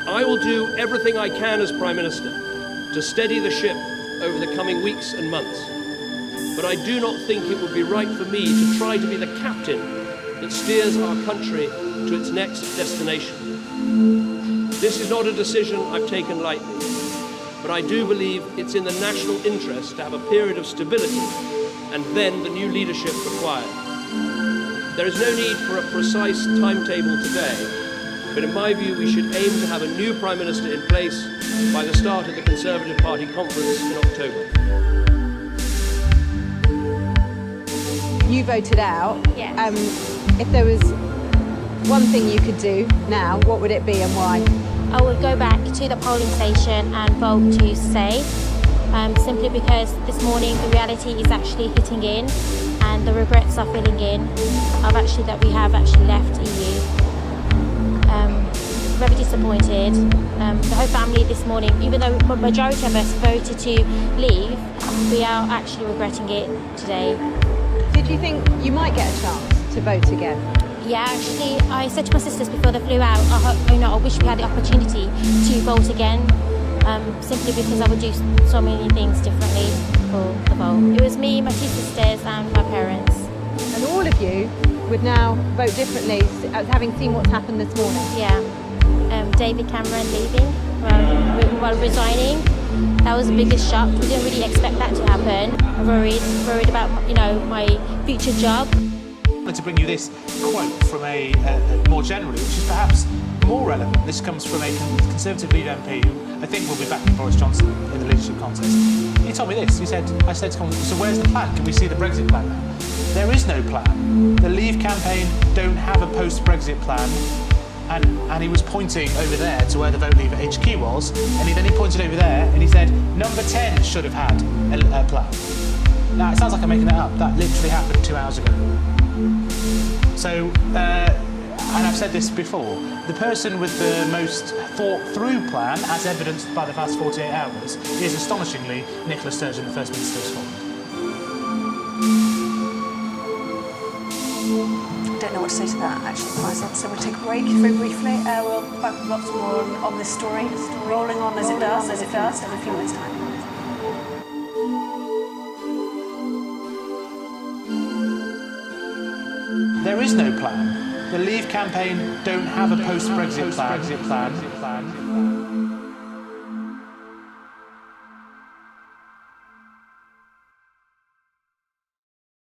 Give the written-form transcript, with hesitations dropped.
I will do everything I can as Prime Minister to steady the ship over the coming weeks and months. But I do not think it would be right for me to try to be the captain that steers our country to its next destination. This is not a decision I've taken lightly, but I do believe it's in the national interest to have a period of stability and then the new leadership required. There is no need for a precise timetable today, but in my view we should aim to have a new Prime Minister in place by the start of the Conservative Party conference in October. You voted out. Yes. If there was one thing you could do now, what would it be and why? I would go back to the polling station and vote to stay, simply because this morning the reality is actually hitting in and the regrets are filling in of actually that we have actually left EU. Very disappointed. The whole family this morning, even though the majority of us voted to leave, we are actually regretting it today. Did you think you might get a chance to vote again? Yeah, actually, I said to my sisters before they flew out, I wish we had the opportunity to vote again, simply because I would do so many things differently for the vote. It was me, my two sisters and my parents. And all of you would now vote differently, having seen what's happened this morning? Yeah. David Cameron leaving while resigning. That was the biggest shock. We didn't really expect that to happen. I'm worried about my future job. I wanted to bring you this quote from a more generally, which is perhaps more relevant. This comes from a Conservative leader MP who I think will be backing Boris Johnson in the leadership contest. He told me this. He said, I said to him, so where's the plan? Can we see the Brexit plan now? There is no plan. The Leave campaign don't have a post-Brexit plan. And he was pointing over there to where the Vote Leave HQ was, and then he pointed over there and he said, number 10 should have had a plan. Now, it sounds like I'm making that up. That literally happened 2 hours ago. So, and I've said this before, the person with the most thought-through plan, as evidenced by the past 48 hours, is astonishingly Nicola Sturgeon, the First Minister of Scotland. I don't know what to say to that, actually, myself. So we'll take a break very briefly. We'll be back with lots more on this story, rolling on as it does, in a few minutes' time. There is no plan. The Leave campaign don't have a post-Brexit plan.